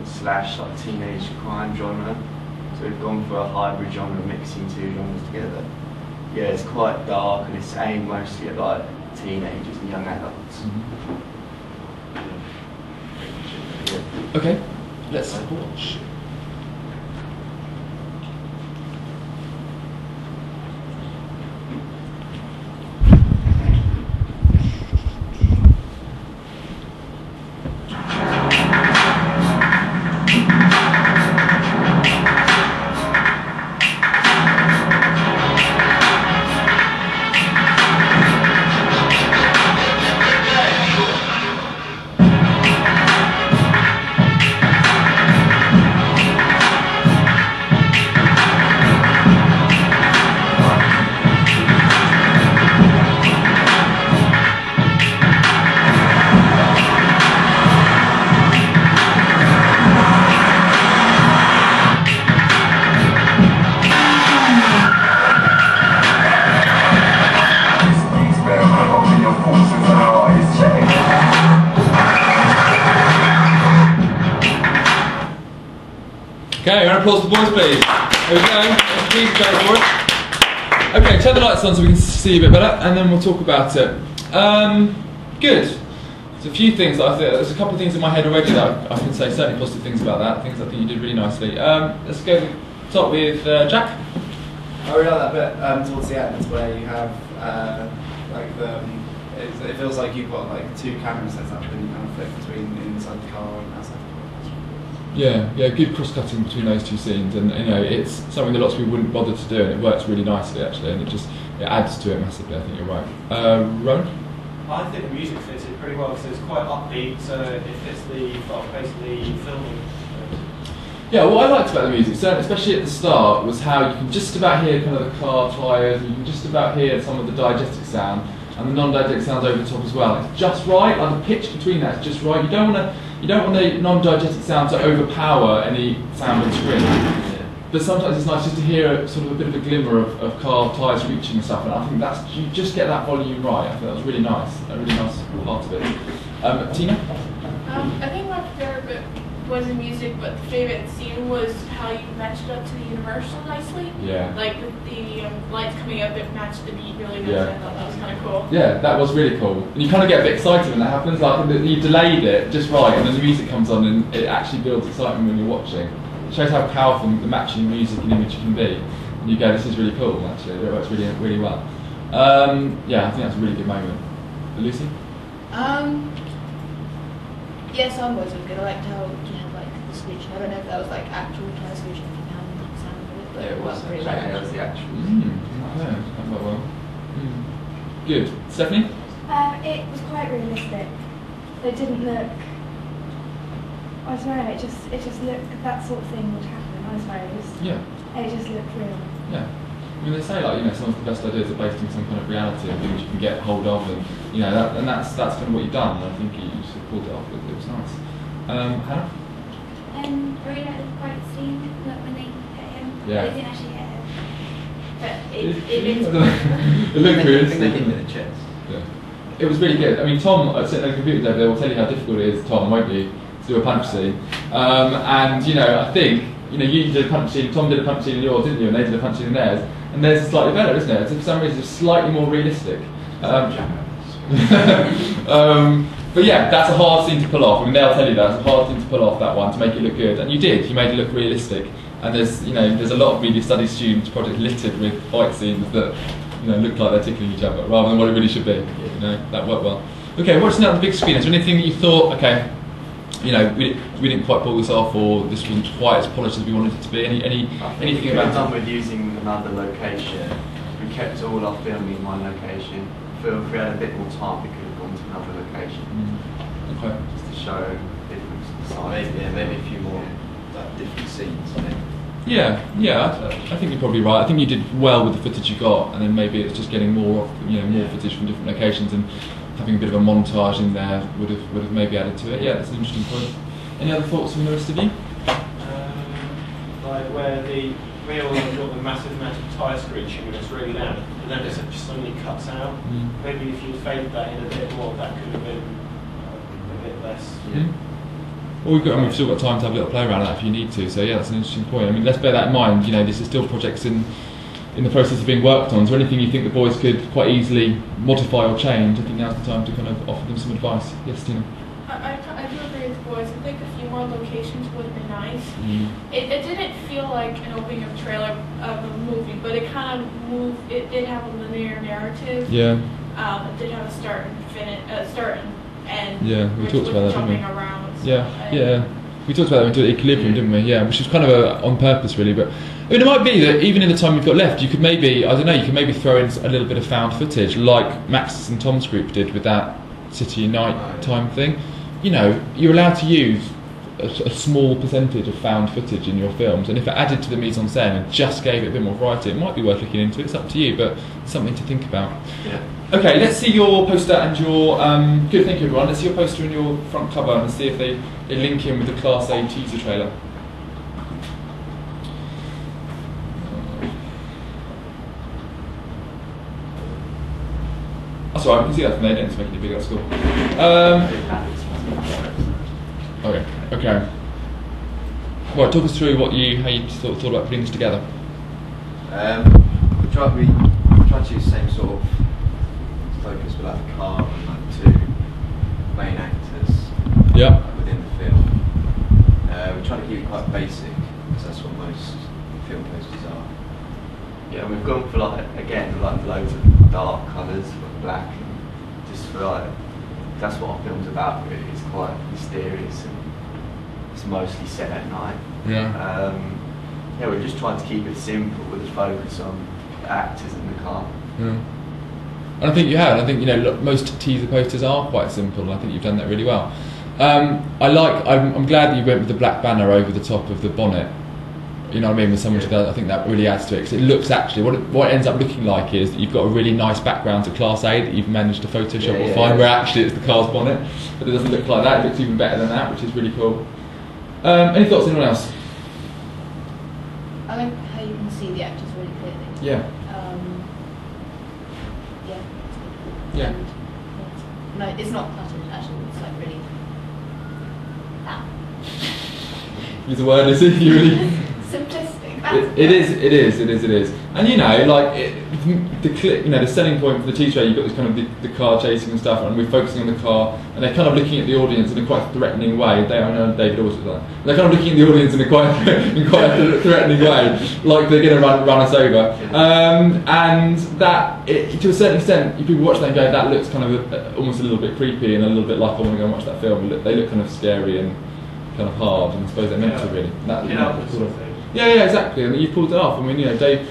slash like teenage crime genre. So we've gone for a hybrid genre, mixing two genres together. Yeah, it's quite dark and it's aimed mostly at like teenagers and young adults. Mm-hmm. Okay, let's watch. Okay, round of applause for the boys, please. There we go. Please go for it. Okay, turn the lights on so we can see a bit better, and then we'll talk about it. Good. There's a few things that there's a couple of things in my head already that I can say certainly positive things about that. Things I think you did really nicely. Let's go to the top with Jack. I really like that bit towards the end where you have like it feels like you've got like two cameras set up and you kind of flick between inside the car and outside the car. Yeah, good cross-cutting between those two scenes, and you know it's something that lots of people wouldn't bother to do, and it works really nicely actually, and it adds to it massively. I think you're right. Rowan? I think the music fits it pretty well because it's quite upbeat, so it fits basically filming. Yeah, what I liked about the music, certainly, especially at the start, was how you can just about hear kind of the car tyres, and you can just about hear some of the diegetic sound, and the non-diegetic sounds over the top as well. It's just right, like the pitch between that is just right. You don't want the non-diegetic sound to overpower any sound on screen. But sometimes it's nice just to hear sort of a bit of a glimmer of car tyres reaching and stuff, and I think you just get that volume right. I think that was really nice, a really nice part of it. Tina? I think my favourite bit was the music, but the favourite scene was how you matched up to the Universal nicely. Yeah. Like with the lights coming up, it matched the beat really nice. Yeah. I thought that was kind of cool. Yeah, that was really cool. And you kind of get a bit excited when that happens. Like you delayed it just right, and then the music comes on, and it actually builds excitement when you're watching. It shows how powerful the matching music and image can be. And you go, this is really cool. Actually, it works really, really well. Yeah, I think that's a really good moment. Lucy? Yeah, some was good. I liked how you had like the solution. I don't know if that was like actual kind of solution if you can sound of it, but Yeah, it was really actually, like that was the actual. Okay, that went well. Good. Stephanie? It was quite realistic. It didn't look. I don't know. It just looked that sort of thing would happen. I suppose. Yeah. It just looked real. Yeah. I mean, they say like some of the best ideas are based on some kind of reality and things you can get hold of, and that's kind of what you've done. And I think you sort of pulled it off. It was nice. Hannah? I really like the fight scene, like when they hit him. Yeah. They didn't actually hit him, but it It looked I realistic. think they hit him in the chest. Yeah. It was really good. I mean, Tom, sitting on the computer over there, will tell you how difficult it is, Tom, won't you, to do a punch scene. And I think you did a punch scene, Tom did a punch scene in yours, didn't you? And they did a punch scene in theirs. And theirs is slightly better, isn't it? It's, for some reason, it's slightly more realistic. But yeah, that's a hard scene to pull off. I mean, they'll tell you that it's a hard thing to pull off, that one, to make it look good. And you did. You made it look realistic. And there's a lot of media studies students project littered with fight scenes that look like they're tickling each other rather than what it really should be. That worked well. Okay, watching that on the big screen, is there anything that you thought, okay, we didn't quite pull this off, or this wasn't quite as polished as we wanted it to be? Anything about done with using another location. We kept all our filming in one location. I feel if we had a bit more time, we could have gone to another location. Okay. Just to show different sides. Maybe a few more different scenes. Yeah, I think you're probably right. I think you did well with the footage you got, and then maybe it's just getting more footage from different locations, and having a bit of a montage in there would have maybe added to it. Yeah, that's an interesting point. Any other thoughts from the rest of you? Like where the real one's got the massive amount of tyre screeching and it's really loud, but then it just suddenly cuts out. Maybe if you'd faded that in a bit more, that could have been a bit less. Well, we've still got time to have a little play around that if you need to. So yeah, that's an interesting point. I mean, let's bear that in mind. You know, this is still projects in the process of being worked on. Is there anything you think the boys could quite easily modify or change? I think now's the time to kind of offer them some advice. Yes, Tina. I do agree with the boys. I think a few more locations would have been nice. It didn't feel like an opening of trailer of a movie, but it kind of moved. It did have a linear narrative. Yeah. It did have a start and finish, start and end. Yeah, we talked about that, didn't we? Jumping around. Yeah. We talked about that into equilibrium, didn't we? Yeah, which is kind of on purpose, really. But I mean, it might be that even in the time you've got left, you could maybe, I don't know, you could maybe throw in a little bit of found footage, like Max's and Tom's group did with that City Night time thing. You know, you're allowed to use a small percentage of found footage in your films, and if it added to the mise en scène and just gave it a bit more variety, it might be worth looking into. It's up to you, but it's something to think about. Yeah. Okay, let's see your poster and your good. Thank you, everyone. Let's see your poster and your front cover and see if they link in with the Class A teaser trailer. That's alright, we can see that from there. Don't need to make it bigger. That's cool. Okay. Right, talk us through how you thought about putting this together. We tried to use the same sort of focus with like the car and like two main actors within the film. We tried to keep it quite basic because that's what most film posters are. Yeah, we've gone for like loads of dark colours, like black, and just for like that's what our film's about really. It's quite mysterious and it's mostly set at night. Yeah, we're just trying to keep it simple with a focus on the actors in the car. Yeah. And I think you have. I think, you know, look, most teaser posters are quite simple, and I think you've done that really well. I'm glad that you went with the black banner over the top of the bonnet. You know what I mean? With someone together, I think that really adds to it, because it looks actually what it ends up looking like is that you've got a really nice background to Class A that you've managed to Photoshop or find, where actually it's the car's bonnet, but it doesn't look like that. It looks even better than that, which is really cool. Any thoughts? Anyone else? I like how you can see the actors really clearly. Yeah. Yeah. And, no, it's not cluttered at all. It's like really. Use the word, is it? You really. Simplistic. It is. And you know, like the selling point for the teaser, you've got this kind of the car chasing and stuff, and we're focusing on the car, and they're kind of looking at the audience in a quite threatening way. I know David always does that. They're kind of looking at the audience in a quite threatening way, like they're going to run us over. And that, to a certain extent, people watch that and go, that looks kind of almost a little bit creepy and a little bit like I want to go and watch that film. They look kind of scary and kind of hard, and I suppose they're meant to really. Yeah, exactly. And you pulled it off. I mean, you know, Dave.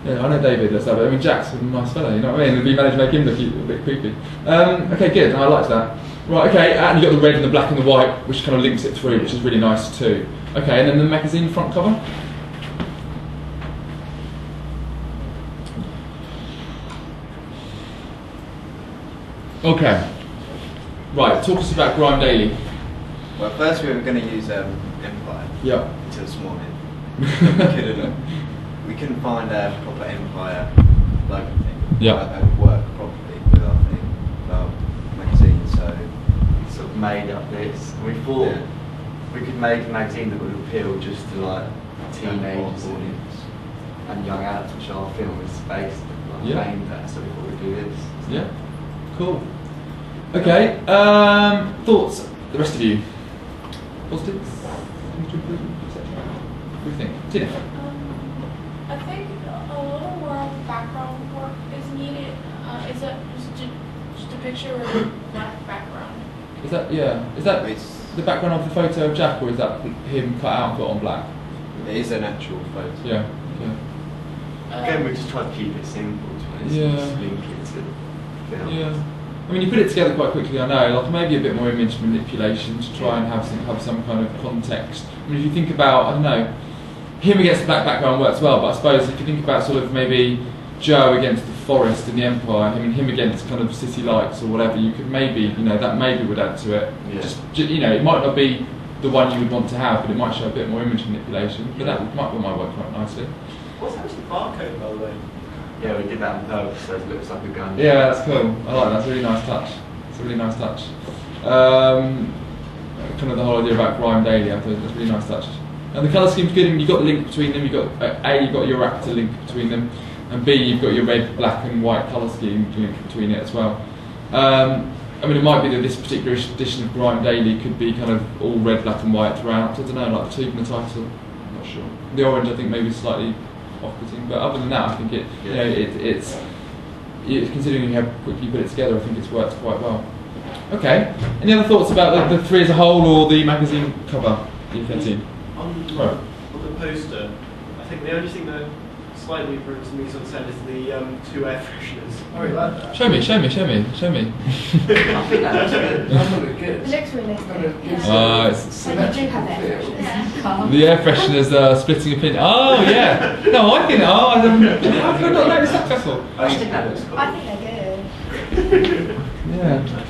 Yeah, I know David. Let's have it. I mean, Jack's a nice fellow. You know what I mean? And we managed to make him look a bit creepy. Okay, good. I liked that. Right. Okay, and you got the red and the black and the white, which kind of links it through, which is really nice too. Okay, and then the magazine front cover. Okay. Right. Talk us about Grime Daily. Well, first we were going to use Empire. Yeah. Until this morning. We couldn't find a proper Empire logo thing. Yeah. That would work properly with our thing, with our magazine. So We sort of made up this, and we thought we could make a magazine that would appeal just to like teenagers and young adults, which our film is based aimed at. So we thought we'd do this. Yeah. Cool. Okay. Thoughts? The rest of you. Positives? What do you think? Tina? I think a little more background work is needed. Is that just a picture with a black background? Is that the background of the photo of Jack, or is that him cut out and put on black? it is an actual photo. Yeah. Again, we're just trying to keep it simple to just link it to film. Yeah. I mean, you put it together quite quickly, I know, like maybe a bit more image manipulation to try and have some kind of context. I mean, if you think about, I don't know, him against the black background works well, but I suppose if you think about sort of maybe Joe against the forest in the Empire, I mean, him against kind of city lights or whatever, you could maybe, you know, that maybe would add to it. Yeah. Just, you know, it might not be the one you would want to have, but it might show a bit more image manipulation, but that might work quite nicely. What's happened to the barcode, by the way? Yeah, we did that on purpose, so it looks like a gun. Yeah, that's cool. I like that. That's a really nice touch. It's a really nice touch. kind of the whole idea about Grime Daily. I thought that's a really nice touch. And the colour scheme's good, and you've got the link between them. You've got A, you've got your Raptor link between them, and B, you've got your red, black, and white colour scheme link between it as well. I mean, it might be that this particular edition of Grime Daily could be kind of all red, black, and white throughout. I don't know, like the tube and the title. I'm not sure. The orange, I think, maybe slightly off-putting, but other than that, I think it's considering how quickly you put it together, I think it's worked quite well. Okay. Any other thoughts about the three as a whole or the magazine cover, E13? On the poster, I think the only thing that slightly brings me to the is the 2 air fresheners. I really like that. Show me. I think that's good. It looks realistic. So Yeah. you do have air fresheners. The air fresheners are splitting opinion. Oh yeah. No, I think. How could I not know it's successful? I think that looks cool. I think they're good. Yeah.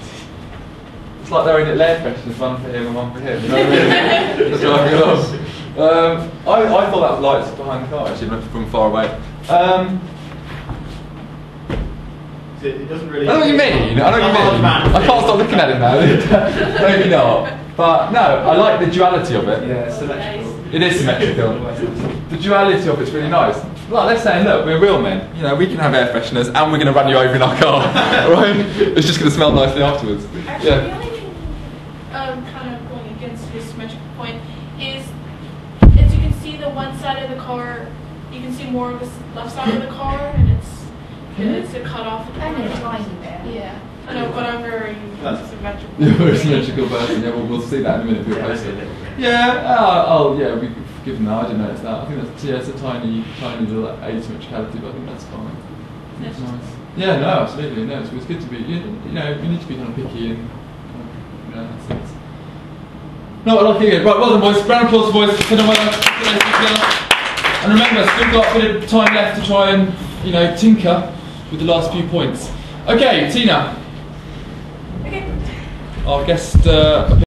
It's like they're in air fresheners, one for him and one for him. You know what I mean? That's driving along. I thought that lights behind the car actually from far away. It doesn't really. I know what you mean. I can't stop looking at it now. Maybe not. But no, I like the duality of it. Yeah, it's symmetrical. It is symmetrical. The duality of it's really nice. Like they're saying, look, we're real men. You know, we can have air fresheners and we're going to run you over in our car. Right? It's just going to smell nicely afterwards. Actually, Yeah. the only thing kind of going against his symmetrical point is, as you can see the one side of the car, you can see more of the left side of the car, and it's a cut off. Only a tiny bit. Yeah. I know, but I'm very symmetrical. You're a symmetrical person. Yeah, we'll see that in a minute. Yeah, maybe a little bit. Yeah. Yeah. We've given that. I didn't notice that. I think that's it's a tiny little asymmetricality, but I think that's fine. That's nice. Yeah. No, absolutely. No, it's good to be. You know, you need to be kind of picky and that's things. No, I like it. Right, well done, boys. Round of applause, boys. And remember, still got a bit of time left to try and tinker with the last few points. Okay, Tina. Okay. Our guest